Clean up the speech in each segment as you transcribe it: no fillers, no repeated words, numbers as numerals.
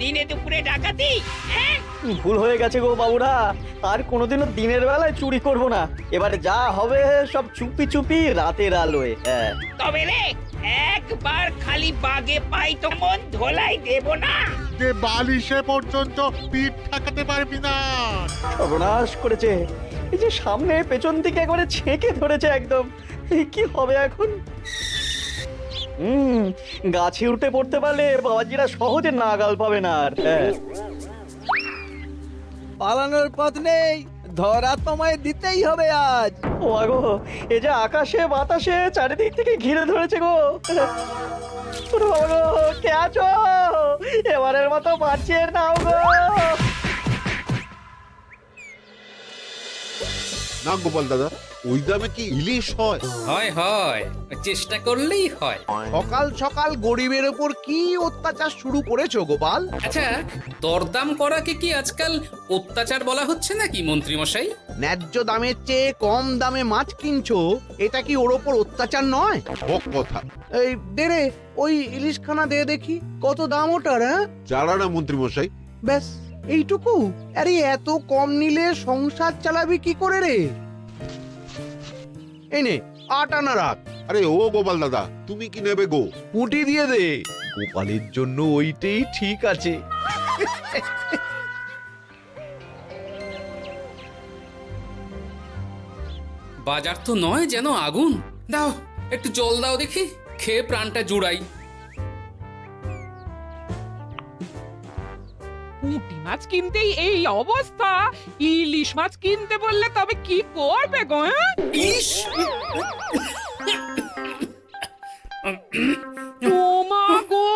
দিনে দুপুরে ডাকাতি? হ্যাঁ? ভুল হয়ে গেছে গো বাবুরা, আর কোনোদিনও দিনের বেলায় চুরি করব না। এবারে যা হবে সব চুপি চুপি রাতের আলোয়। হ্যাঁ তবে রে, একবার খালি বাগে পাই তো মন ধোলাই দেব না। যে বালিশে পর্যন্ত পিঠ ঠেকাতে পারবি না। সর্বনাশ করেছে, এই যে সামনে পেছন দিকে একবারে ছেঁকে ধরেছে একদম। কি হবে এখন? গাছে উঠে পড়তে পারলে বাবাজিরা সহজে নাগাল পাবে না আর। হ্যাঁ পালানোর পথ নেই, ধরা তোমায় দিতেই হবে আজ। ও গো, এই যে আকাশে বাতাসে চারিদিক থেকে ঘিরে ধরেছে গো। ওরে বাবা গো, কে আছো? এবারের মতো বাঁচিয়ে নাও গো। না গোপাল দাদা, ওই দামে কি ইলিশ হয়? হয় হয়, চেষ্টা করলেই হয়। সকাল সকাল গরিবের ওপর কি অত্যাচার শুরু করেছো গোপাল? আচ্ছা, দরদাম করাকে কি আজকাল অত্যাচার বলা হচ্ছে নাকি মন্ত্রী মশাই? ন্যায্য দামের চেয়ে কম দামে মাছ কিনছো, এটা কি ওর ওপর অত্যাচার নয়? হক কথা। এই দে রে, ওই ইলিশখানা দে দেখি, কত দাম ওটার? হ্যাঁ চারা না মন্ত্রী মশাই। ব্যাস এইটুকু? আরে এত কম নিলে সংসার চালাবি কি করে রে? এই নে 8 আনা রাখ। আরে ও গোপাল দাদা, তুমি কি নেবে গো? পুঁটি দিয়ে দে, গোপালের জন্য ওইটাই ঠিক আছে। বাজার তো নয় যেন আগুন। দাও একটু জল দাও দেখি, খেয়ে প্রাণটা জুড়াই। পুঁটি মাছ কিনতেই এই অবস্থা, ইলিশ মাছ কিনতে বললে তবে কি করবে গো? ইলিশ? ও মা গো,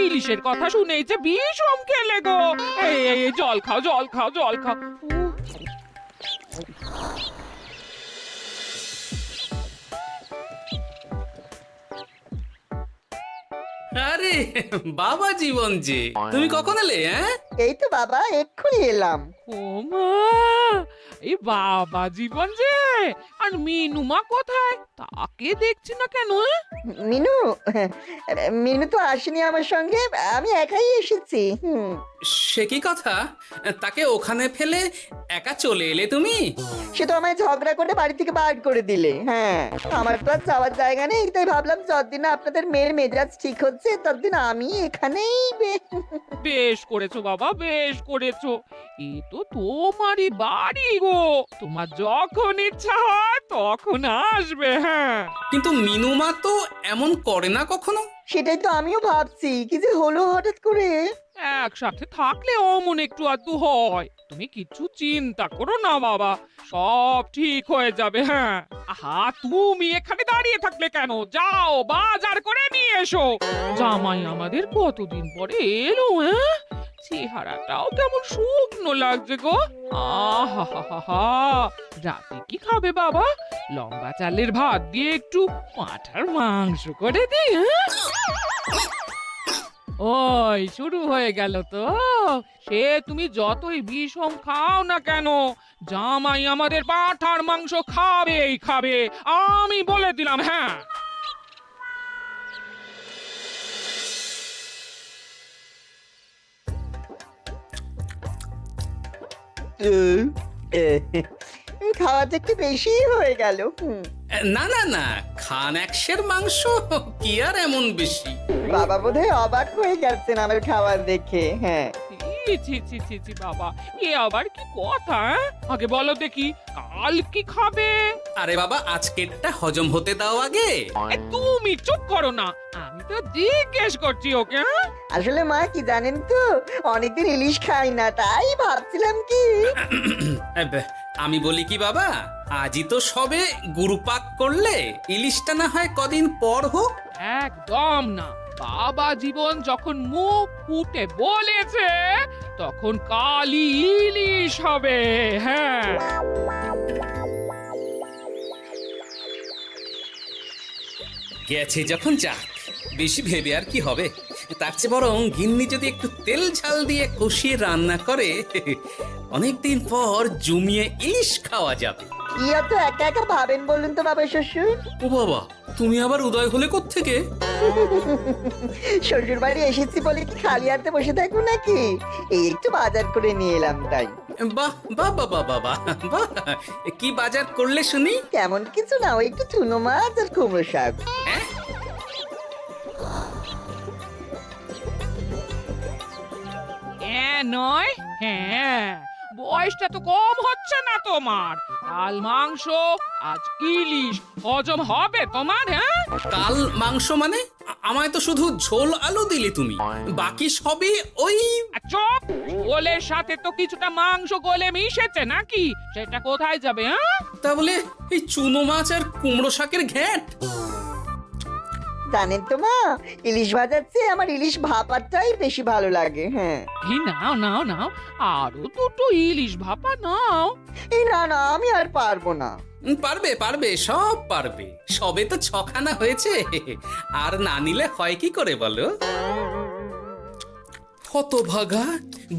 ইলিশের কথা শুনেই যে বিষম খেলে গো। এই জল খাও, জল খাও, জল খাও। আরে বাবা জীবন যে, তুমি কখন এলে? হ্যাঁ এই তো বাবা এক্ষুনি এলাম। ও মা, এই বাবা জীবন যে, আর মিনুমা কোথায়? তাকে দেখছি না কেন? মিনু মিনু তো আসেনি আমার সঙ্গে, আমি একাই এসেছি। সে কি কথা, তাকে ওখানে ফেলে একা চলে এলে তুমি? সে তো আমায় ঝগড়া করে বাড়ি থেকে বার করে দিলে। হ্যাঁ, আমার তো আর যাওয়ার জায়গা নেই, তাই ভাবলাম যতদিন না আপনাদের মেয়ের মেজাজ ঠিক হচ্ছে ততদিন আমি এখানেই বেশ করেছো বাবা, বেশ করেছো। এ তো তোমারই বাড়ি গো, তোমার যখন ইচ্ছা হয় তখন আসবে। হ্যাঁ, কিন্তু মিনুমা তো এমন করে না কখনো। সেটাই তো আমিও ভাবছি, কি যে হলো হঠাৎ করে। একসাথে থাকলে অমন একটু আধটু হয়। তুমি কিছু চিন্তা করো না বাবা, সব ঠিক হয়ে যাবে। হ্যাঁ, আহা তুমি এখানে দাঁড়িয়ে থাকলে কেন? যাও বাজার করে নিয়ে এসো। জামাই আমাদের কতদিন পরে এলো। হ্যাঁ, চেহারাটাও কেমন শুকনো লাগছে গো। আহা হা হা হা, রাতে কি খাবে বাবা? লম্বা চালের ভাত দিয়ে একটু পাঁঠার মাংস করে দিই। হ্যাঁ, ওই শুরু হয়ে গেল তো। সে তুমি যতই বিষম খাও না কেন, জামাই আমাদের পাঁঠার মাংস খাবেই খাবে, আমি বলে দিলাম। হ্যাঁ, খাওয়াতে একটু বেশি হয়ে গেল। না না না, খান একশের মাংস কি আর এমন বেশি? বাবা বোধহয় অবাক হয়ে গেছেন আমার খাবার দেখে। হ্যাঁ, ছি ছি ছি ছি ছি বাবা, এ আবার কি কথা? আগে বলো দেখি, কাল কি খাবে? আরে বাবা, আজকেরটা হজম হতে দাও আগে। তুমি চুপ করো না, আমি তো জিজ্ঞেস করছি ওকে। আসলে মা কি জানেন তো, অনেকদিন ইলিশ খাই না, তাই ভাবছিলাম কি। আমি বলি কি বাবা, আজই তো সবে গুরুপাক করলে, ইলিশটা না হয় কদিন পর হোক। একদম না, বাবা জীবন যখন মুখ ফুটে বলেছে তখন কালই ইলিশ হবে। হ্যাঁ, গেছে যখন যাক, বেশি ভেবে আর কি হবে। তার চেয়ে বরং গিন্নি যদি একটু তেল ঝাল দিয়ে কষিয়ে রান্না করে, অনেকদিন পর জমিয়ে ইলিশ খাওয়া যাবে। কি এত একা একা ভাবেন বলুন তো বাবা শ্বশুর? ও বাবা, তুমি আবার উদয় হলে কোত্থেকে? শ্বশুর বাড়ি এসেছি বলে কি খালি হাতে বসে থাকবো নাকি? এই একটু বাজার করে নিয়ে এলাম তাই। বাহ বাহ বাহ বাহ বাহ বাহ, বাহ। কি বাজার করলে শুনি? তেমন কিছু না, ওই একটু চুনো মাছ আর কুমড়ো শাক। নয়, হ্যাঁ, বয়সটা তো কম হচ্ছে না তোমার। কাল মাংস, আজ ইলিশ, হজম হবে তোমার? হ্যাঁ, কাল মাংস মানে? আমায় তো শুধু ঝোল আলু দিলে তুমি, বাকি সবই ওই। চপ, ওলের সাথে তো কিছুটা মাংস গলে মিশেছে নাকি? সেটা কোথায় যাবে? হ্যাঁ, তা বলে এই চুনো মাছ আর কুমড়ো শাকের ঘ্যাঁট? জানেন তো মা, ইলিশ ভাজার চেয়ে আমার ইলিশ ভাপাটাই বেশি ভালো লাগে। হ্যাঁ, এই নাও নাও নাও, আরো দুটো ইলিশ ভাপা নাও। এই না না, আমি আর পারবো না। পারবে পারবে, সব পারবে। সবে তো 6খানা হয়েছে, আর না নিলে হয় কি করে বলো? হতভাগা,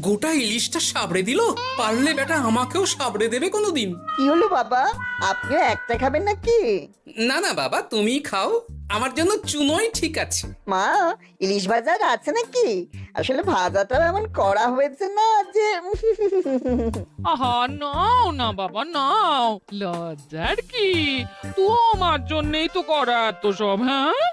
গোটা ইলিশটা সাবড়ে দিল। পারলে বেটা আমাকেও সাবড়ে দেবে কোনোদিন। কি হলো বাবা, আপনিও একটা খাবেন নাকি? না না বাবা, তুমি খাও, আমার জন্য চুনোই ঠিক আছে। মা, ইলিশ ভাজার আছে নাকি? আসলে ভাজাটা এমন করা হয়েছে না যে। আহা, নাও না বাবা, নাও, লজ্জার কি? তোমার জন্যই তো করা এত সব। হ্যাঁ,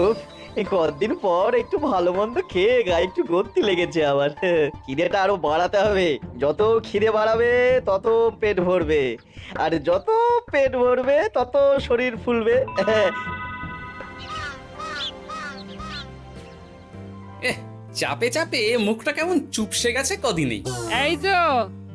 উফ, এই কতদিন পর একটু ভালো মন্দ খেয়ে গায়ে একটু গতি লেগেছে আবার। খিদেটা আরো বাড়াতে হবে। যত খিদে বাড়াবে তত পেট ভরবে, আর যত পেট ভরবে তত শরীর ফুলবে। চাপে চাপে মুখটা কেমন চুপসে গেছে কদিনেই। এই যে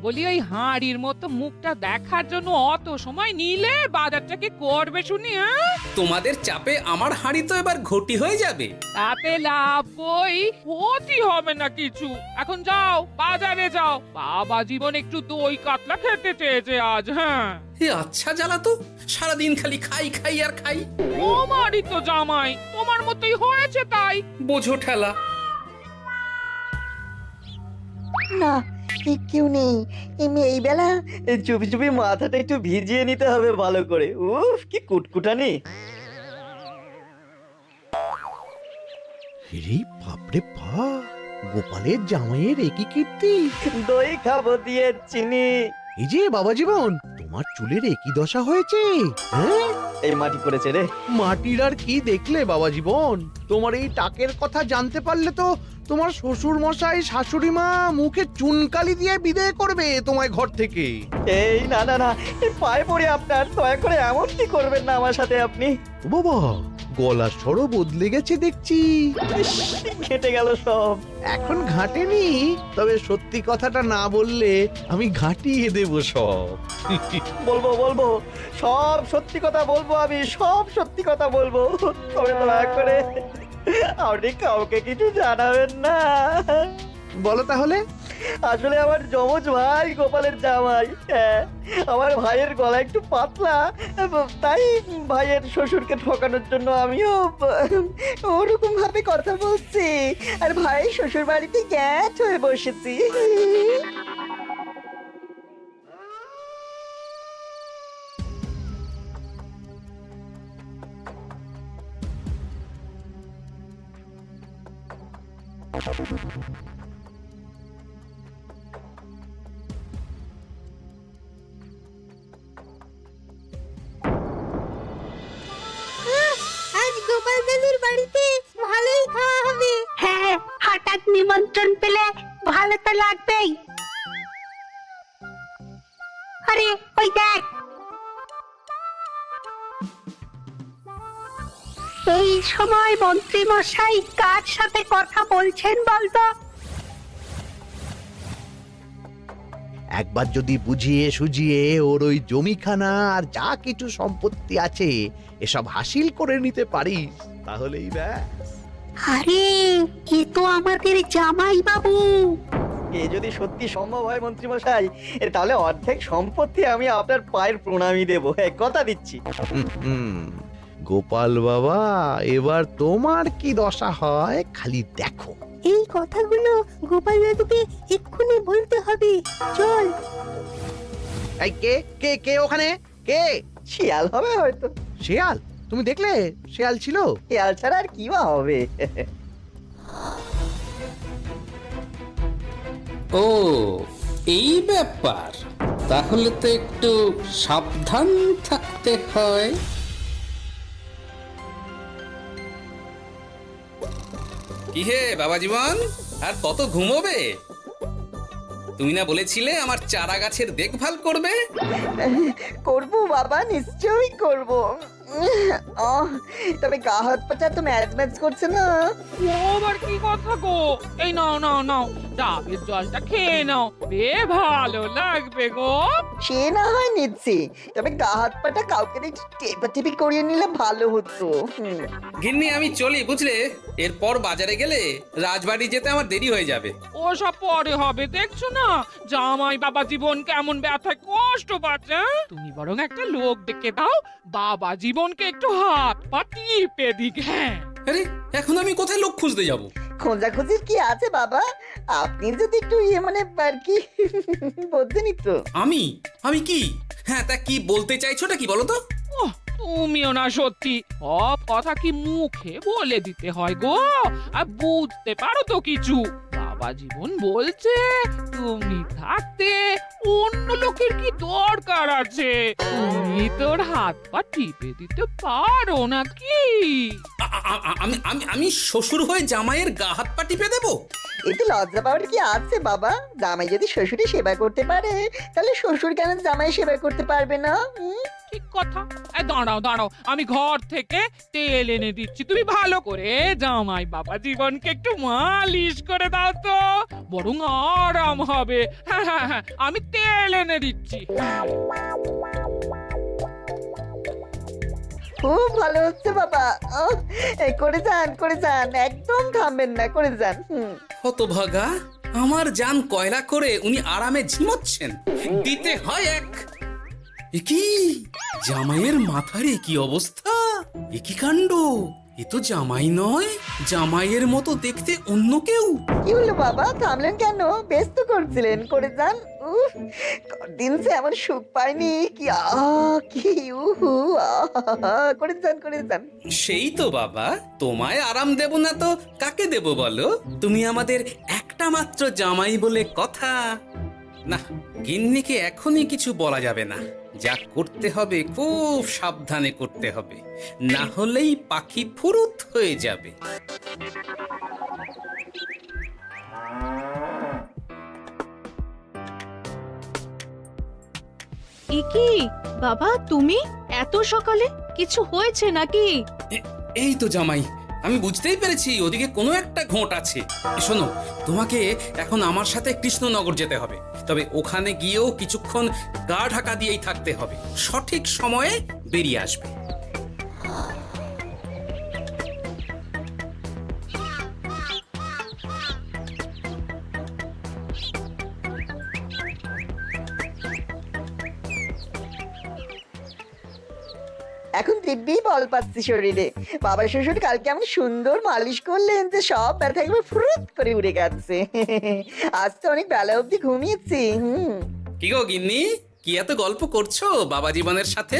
বলি, ওই হাঁড়ির মতো মুখটা দেখার জন্য অত সময় নিলে বাজারটা কি করবে শুনি? হ্যাঁ, তোমাদের চাপে আমার হাঁড়ি তো এবার ঘটি হয়ে যাবে। তাতে লাভ কই, ক্ষতি হবে না কিছু। এখন যাও, বাজারে যাও, বাবা জীবন একটু দই কাতলা খেতে চেয়েছে আজ। হ্যাঁ, এ আচ্ছা জ্বালা তো, সারাদিন খালি খাই খাই আর খাই। তোমারই তো জামাই, তোমার মতোই হয়েছে তাই। বোঝো ঠেলা। না, কেউ নেই এই বেলা। চুপি চুপি মাথাটা একটু ভিজিয়ে নিতে হবে ভালো করে। উফ, কি কুটকুটানি। রে বাপরে বাপ, গোপালের জামাইয়ের একই কীর্তি। দই খাবো দিয়ে চিনি। এই যে বাবা জীবন, তোমার চুলের একই দশা হয়েছে। হ্যাঁ, এই মাটি পড়েছে রে। মাটির আর কি দেখলে বাবা জীবন? তোমার এই টাকের কথা জানতে পারলে তো তোমার শ্বশুর মশাই শাশুড়ি মা মুখে চুনকালি দিয়ে বিদায় করবে তোমায় ঘর থেকে। এই না না না, এই পায়ে পড়ে আপনার, দয়া করে এমন কি করবেন না আমার সাথে আপনি। ও বাবা, গলার স্বরও বদলে গেছে দেখছি। ইস, ঘেঁটে গেল সব। এখন ঘাটেনি, তবে সত্যি কথাটা না বললে আমি ঘাটিয়ে দেব সব। বলবো বলবো, সব সত্যি কথা বলবো, আমি সব সত্যি কথা বলবো। তবে দয়া করে আপনি কাউকে কিছু জানাবেন না। বলো তাহলে। আসলে আমার যমজ ভাই গোপালের জামাই, হ্যাঁ, আমার ভাইয়ের গলা একটু পাতলা, তাই ভাইয়ের শ্বশুরকে ঠকানোর জন্য আমিও ওরকম ভাবে কথা বলছি, আর ভাই শ্বশুর বাড়িতে গ্যাট হয়ে বসেছি। আজ গোপাল দাদুর বাড়িতে ভালোই খাওয়া হবে। হ্যাঁ, হঠাৎ নিমন্ত্রণ পেলে ভালো তো লাগবেই। আরে ওই দেখ, এই সময় মন্ত্রী মশাই কার সাথে কথা বলছেন বলতো? একবার যদি বুঝিয়ে সুঝিয়ে ওর ওই জমিখানা আর যা কিছু সম্পত্তি আছে এসব হাসিল করে নিতে পারিস, তাহলেই ব্যাস। আরে এ তো আমাদের জামাই বাবু। এ যদি সত্যি সম্ভব হয় মন্ত্রী মশাই, তাহলে অর্ধেক সম্পত্তি আমি আপনার পায়ের প্রণামী দেবো, কথা দিচ্ছি। গোপাল বাবা, এবার তোমার কি দশা হয় খালি দেখো। এই কথাগুলো গোপাল দাদুকে এক্ষুনি বলতে হবে। চল। এই কে কে কে ওখানে? কে? শিয়াল হবে হয়তো। শেয়াল? তুমি দেখলে শেয়াল ছিল? শিয়াল ছাড়া আর কি বা হবে? ও এই ব্যাপার, তাহলে তো একটু সাবধান থাকতে হয়। কি হে বাবা জীবন, আর কত ঘুমোবে? তুমি না বলেছিলে আমার চারা গাছের দেখভাল করবে? করব বাবা, নিশ্চয়ই করব। তবে গা হাত পাটা তো ম্যাচ ম্যাচ করছে না। ও আবার কি কথা গো? এই নাও নাও নাও, ডাবের জলটা খেয়ে নাও, বে ভালো লাগবে গো। সে না হয় নিচ্ছি, তবে গা হাত পাটা কাউকে একটু টেপাটেপি করিয়ে নিলে ভালো হতো। গিন্নি আমি চলি বুঝলে, এরপর বাজারে গেলে রাজবাড়ি যেতে আমার দেরি হয়ে যাবে। ও সব পরে হবে, দেখছো না জামাই বাবা জীবন কেমন ব্যথায় কষ্ট পাচ্ছে। তুমি বরং একটা লোক ডেকে দাও, বাবা জীবনকে একটু হাত পা টিপে দিক। হ্যাঁ, আরে এখন আমি কোথায় লোক খুঁজতে যাব? খোঁজাখুঁজির কি আছে বাবা, আপনি যদি একটু মানে আর কি বলতেনই তো। আমি আমি কি? হ্যাঁ তা কি বলতে চাইছোটা কি বলো তো? ওহ, তুমিও না সত্যি, সব কথা কি মুখে বলে দিতে হয় গো? আর বুঝতে পারো তো কিছু? বাবা জীবন বলছে তুমি থাকতে অন্য লোকের কি দরকার আছে? তুমি তোর হাত পা টিপে দিতে পারো নাকি? আমি আমি আমি শ্বশুর হয়ে জামাইয়ের গা হাত পা টিপে দেবো? এতে লজ্জা পাওয়ার কি আছে বাবা? জামাই যদি শ্বশুরের সেবা করতে পারে, তাহলে শ্বশুর কেন জামাই সেবা করতে পারবে না? ঠিক কথা। দাঁড়াও দাঁড়াও, আমি ঘর থেকে তেল এনে দিচ্ছি, তুমি ভালো করে জামাই বাবা জীবনকে একটু মালিশ করে দাও তো, বরং আরাম হবে। হ্যাঁ হ্যাঁ হ্যাঁ, আমি তেল এনে দিচ্ছি। খুব ভালো হচ্ছে বাবা। এই করে যান, একদম থামবেন না, করে যান। হতভাগা, আমার জান কয়লা করে উনি আরামে ঝিমোচ্ছেন, দিতে হয় এক। এ কি জামাইয়ের মাথার কি অবস্থা? এ কি কাণ্ড! এ তো জামাই নয়, জামাইয়ের মতো দেখতে অন্য কেউ। কি হলো বাবা, থামলেন কেন? ব্যস্ত করছিলেন, করে যান। দিন সে এমন সুখ পাইনি। কি কি করে যান। সেই তো বাবা, তোমায় আরাম দেব না তো কাকে দেব বলো? তুমি আমাদের একটা মাত্র জামাই বলে কথা। না, গিন্নিকে এখনই কিছু বলা যাবে না। যা করতে হবে খুব সাবধানে করতে হবে, না হলেই পাখি ফুরুত হয়ে যাবে। কি বাবা, তুমি এত সকালে? কিছু হয়েছে নাকি? এই তো জামাই, আমি বুঝতেই পেরেছি ওদিকে কোনো একটা ঘোট আছে। শোনো, তোমাকে এখন আমার সাথে কৃষ্ণনগর যেতে হবে, তবে ওখানে গিয়েও কিছুক্ষণ গা ঢাকা দিয়েই থাকতে হবে, সঠিক সময়ে বেরিয়ে আসবে। এখন দিব্যি বল পাচ্ছি শরীরে। বাবা শ্বশুর কালকে এমন সুন্দর মালিশ করলেন যে সব ব্যথা একবার ফুরুত করে উড়ে গেছে। আজ তো অনেক বেলা অবধি ঘুমিয়েছি। কি গো গিন্নি, কি এত গল্প করছো বাবা জীবনের সাথে?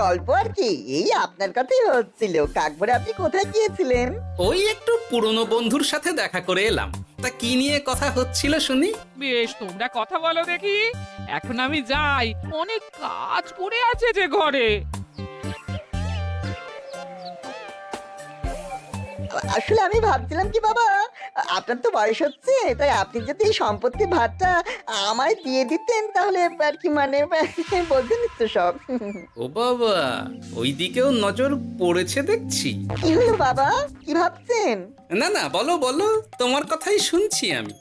গল্প আর কি, এই আপনার কথাই হচ্ছিল। কাকভরে আপনি কোথায় গিয়েছিলেন? ওই একটু পুরনো বন্ধুর সাথে দেখা করে এলাম। তা কি নিয়ে কথা হচ্ছিল শুনি? বেশ, তোমরা কথা বলো দেখি, এখন আমি যাই, অনেক কাজ পড়ে আছে যে ঘরে। আসলে আমি ভাবছিলাম কি বাবা, আপনার তো বয়স হচ্ছে, তাই আপনি যদি এই সম্পত্তির ভাতটা আমায় দিয়ে দিতেন তাহলে আর কি, মানে বলতেন তো সব। ও বাবা, ওই দিকেও নজর পড়েছে দেখছি। কি হলো বাবা, কি ভাবছেন? না না, বলো বলো, তোমার কথাই শুনছি আমি।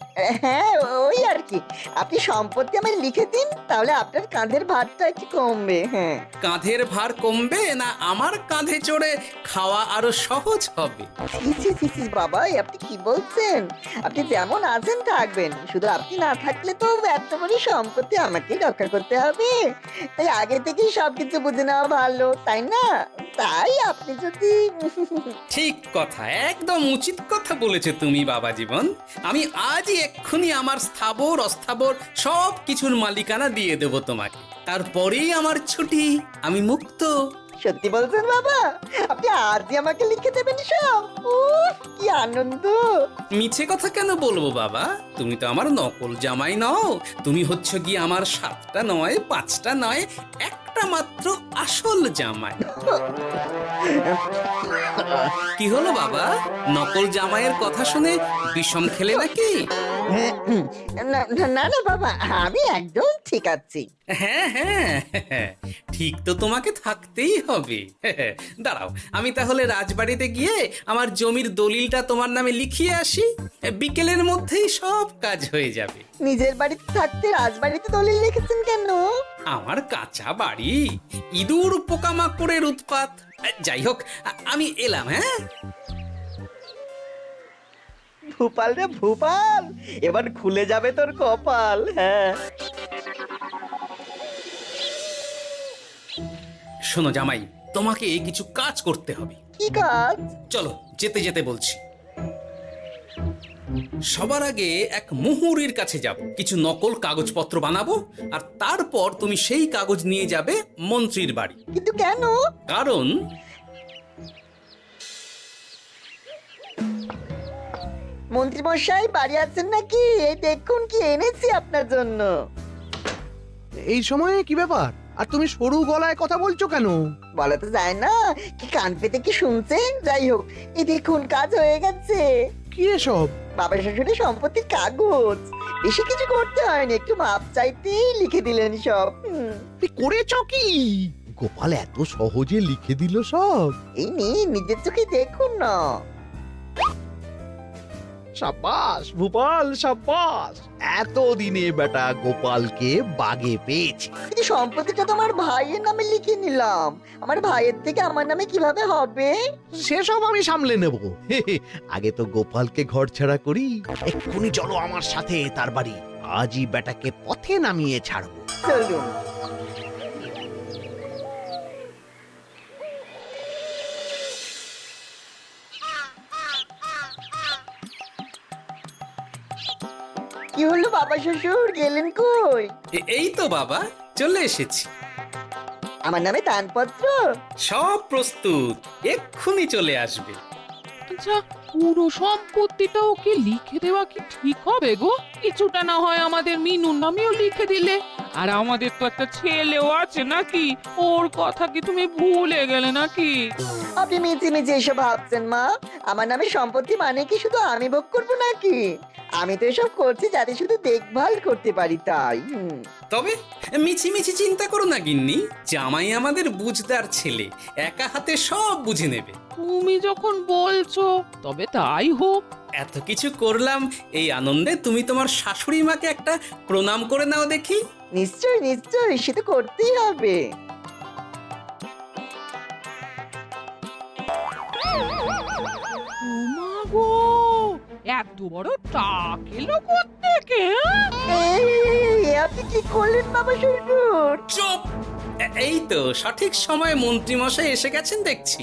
হ্যাঁ, ওই আর কি, আপনি সম্পত্তি আমায় লিখে দিন, তাহলে আপনার কাঁধের ভারটা একটু কমবে। হ্যাঁ, কাঁধের ভার কমবে না আমার কাঁধে চড়ে খাওয়া আরো সহজ হবে? বাবা, আপনি কি বলছেন? আপনি যেমন আছেন থাকবেন, শুধু আপনি না থাকলে তো এত বড় সম্পত্তি আমাকেই রক্ষা করতে হবে। তাই আগে থেকেই সবকিছু বুঝে নেওয়া ভালো, তাই না? তাই আপনি যদি ঠিক কথা, একদম উচিত কথা বলেছো তুমি বাবা জীবন। আমি আজই এক্ষুনি আমার স্থাবর অস্থাবর সব কিছুর মালিকানা দিয়ে দেব তোমাকে, তারপরেই আমার ছুটি, আমি মুক্ত। সত্যি বলছেন বাবা? আপনি আজই আমাকে লিখে দেবেন সব? উফ, কি আনন্দ! মিছে কথা কেন বলবো বাবা? তুমি তো আমার নকল জামাই নও, তুমি হচ্ছে গিয়ে আমার 7টা নয় 5টা নয় একটা মাত্র আসল জামাই। কি হলো বাবা, নকল জামাইয়ের কথা শুনে বিষম খেলে নাকি? না না না বাবা, আমি একদম ঠিক আছি। হ্যাঁ হ্যাঁ, ঠিক তো তোমাকে থাকতেই হবে। দাঁড়াও, আমি তাহলে রাজবাড়িতে গিয়ে আমার জমির দলিলটা তোমার নামে লিখিয়ে আসি, বিকেলের মধ্যেই সব কাজ হয়ে যাবে। নিজের বাড়িতে থাকতে রাজবাড়িতে দলিল রেখেছেন কেন? আমার কাঁচা বাড়ি, ইঁদুর পোকামাকড়ের উৎপাত। যাই হোক, আমি এলাম। হ্যাঁ, ভূপাল রে ভূপাল, এবার খুলে যাবে তোর কপাল। হ্যাঁ, শোনো জামাই, তোমাকে কিছু কাজ করতে হবে। কি কাজ? চলো, যেতে যেতে বলছি। সবার আগে এক মুহুরির কাছে যাব, কিছু নকল কাগজপত্র বানাবো, আর তারপর তুমি সেই কাগজ নিয়ে যাবে মন্ত্রীর বাড়ি। কিন্তু কেন? কারণ মন্ত্রী মশাই বাড়ি আছেন নাকি? এই দেখুন কি এনেছি আপনার জন্য। এই সময়ে কি ব্যাপার? আর তুমি সরু গলায় কথা বলছো কেন? বলা তো যায় না, কি কান পেতে কি শুনছেন? যাই হোক, এই দেখুন কাজ হয়ে গেছে। কি এসব? বাবা শ্বশুরের সম্পত্তির কাগজ। বেশি কিছু করতে হয়নি, একটু মাপ চাইতেই লিখে দিলেন সব। তুই করেছ কি? গোপাল এত সহজে লিখে দিল সব? এই নিন, নিজের চোখে দেখুন না। সাব্বাস ভূপাল, সাব্বাস। এতদিনে বেটা গোপালকে বাগে পেয়েছি। কিন্তু সম্পত্তিটা তো আমার ভাইয়ের নামে লিখে নিলাম, আমার ভাইয়ের থেকে আমার নামে কিভাবে হবে? সেসব আমি সামলে নেব। আগে তো গোপালকে ঘর ছাড়া করি। এক্ষুনি চলো আমার সাথে তার বাড়ি, আজই বেটাকে পথে নামিয়ে ছাড়বো। চলুন। কি হলো বাবা শ্বশুর, গেলেন কই? এই তো বাবা, চলে এসেছি। আমার নামে দানপত্র? সব প্রস্তুত, এক্ষুনি চলে আসবে। আচ্ছা, পুরো সম্পত্তিটা ওকে লিখে দেওয়া কি ঠিক হবে গো? কিছুটা না হয় আমাদের মিনুর নামেও লিখে দিলে। আর আমাদের তো একটা ছেলেও আছে নাকি? ওর কথা কি তুমি ভুলে গেলে নাকি? আপনি মিছি মিছি এসব ভাবছেন মা? আমার নামে সম্পত্তি মানে কি শুধু আমি ভোগ করবো নাকি? আমি তো এসব করছি যাতে শুধু দেখভাল করতে পারি, তাই। তবে মিছি মিছি চিন্তা করো না গিন্নি, জামাই আমাদের বুঝদার ছেলে, একা হাতে সব বুঝে নেবে। তুমি যখন বলছো তবে তাই হোক। এত কিছু করলাম, এই আনন্দে তুমি তোমার শাশুড়ি মাকে একটা প্রণাম করে নাও দেখি। নিশ্চয় নিশ্চয়, সে তো করতেই হবে। ওমা গো, এত বড় টাক এলো কোত্থেকে? এই, আপনি কি করলেন বাবা শ্বশুর? চুপ! এই তো সঠিক সময়ে মন্ত্রী মশাই এসে গেছেন দেখছি।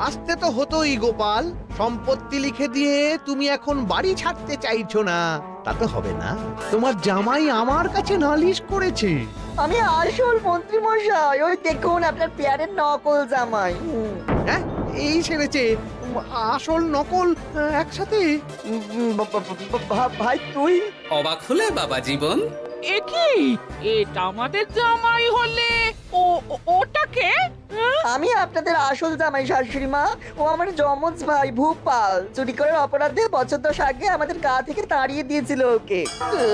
আসতে তো হতোই গোপাল, সম্পত্তি লিখে দিয়ে তুমি এখন বাড়ি ছাড়তে চাইছো না, তা তো হবে না। তোমার জামাই আমার কাছে নালিশ করেছে। আমি আসল মন্ত্রী মশাই, ওই দেখুন আপনার পেয়ারের নকল জামাই। হ্যাঁ, এই ছেড়েছে আসল নকল একসাথে। ভাই তুই? অবাক হলে বাবা জীবন? এ কি, এটা আমাদের জামাই হলে ওটাকে? আমি আপনাদের আসল জামাই শাশুড়ি মা। ও আমার যমজ ভাই ভূপাল। চুরি করার অপরাধে বছর 10 আগে আমাদের গা থেকে তাড়িয়ে দিয়েছিল ওকে।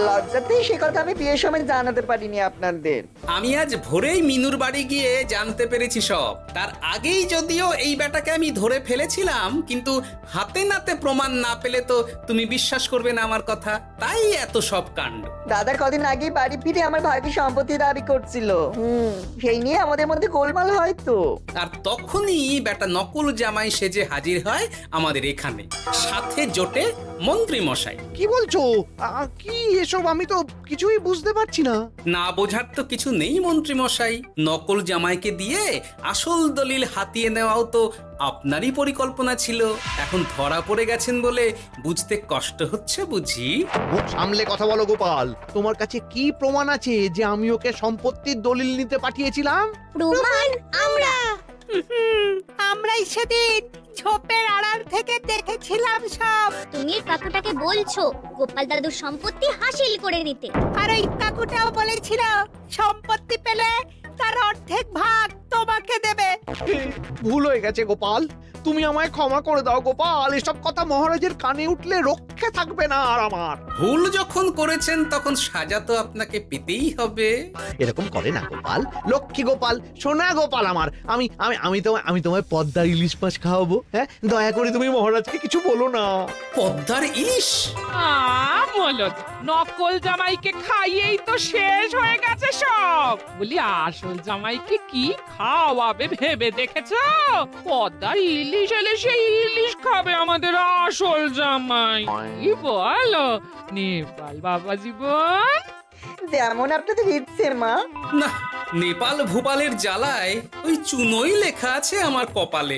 লজ্জাতে সে কথা আমি বিয়ের সময় জানাতে পারিনি আপনাদের। আমি আজ ভোরেই মিনুর বাড়ি গিয়ে জানতে পেরেছি সব। তার আগেই যদিও এই বেটাকে আমি ধরে ফেলেছিলাম, কিন্তু হাতে নাতে প্রমাণ না পেলে তো তুমি বিশ্বাস করবে না আমার কথা, তাই এত সব কাণ্ড। দাদা কদিন আগেই বাড়ি ফিরে আমার ভাইকে সম্পত্তি দাবি করছিল। সেই নিয়ে আমাদের মধ্যে গোলমাল হয় তো। আর তখনই বেটা নকল জামাই সেজে হাজির হয় আমাদের এখানে, সাথে জোটে মন্ত্রী মশাই। কি বলছো? কি এসব? আমি তো কিছুই বুঝতে পারছি না। না বোঝার তো কিছু নেই মন্ত্রী মশাই, নকল জামাইকে দিয়ে আসল দলিল হাতিয়ে নেওয়াও তো আপনারই পরিকল্পনা ছিল। এখন ধরা পড়ে গেছেন বলে বুঝতে কষ্ট হচ্ছে বুঝি? মুখ সামলে কথা বলো গোপাল। তোমার কাছে কি প্রমাণ আছে যে আমি ওকে সম্পত্তির দলিল নিতে পাঠিয়েছিলাম? প্রমাণ আমরাই সেদিন ঝোপের আড়াল থেকে দেখেছিলাম সব। তুমি কাকুটাকে বলছো গোপাল দাদুর সম্পত্তি হাসিল করে নিতে, আর ওই কাকুটাও বলেছিল সম্পত্তি পেলে তার অর্ধেক ভাগ তোমাকে দেবে। ভুল হয়ে গেছে গোপাল, তুমি আমায় ক্ষমা করে দাও গোপাল। এসব কথা মহারাজের কানে উঠলে রক্ষে থাকবে না আর আমার। ভুল যখন করেছেন তখন সাজা তো আপনাকে পেতেই হবে। এরকম করে না গোপাল, লক্ষ্মী গোপাল, সোনা গোপাল আমার। আমি আমি আমি তোমায় পদ্মার ইলিশ মাছ খাওয়াবো। হ্যাঁ, দয়া করে তুমি মহারাজকে কিছু বলো না। পদ্মার ইলিশ? বলো, নকল জামাইকে খাইয়েই তো শেষ হয়ে গেছে সব। বলি আসল জামাইকে কি খাওয়াবে ভেবে দেখেছো? পদ্মার ইলিশ এলে সেই ইলিশ খাবে আমাদের আসল জামাই। কি বলো নেপাল বাবা জীবন? যেমন আপনাদের ইচ্ছে মা। না, নেপাল ভোপালের জ্বালায় ওই চুনোই লেখা আছে আমার কপালে।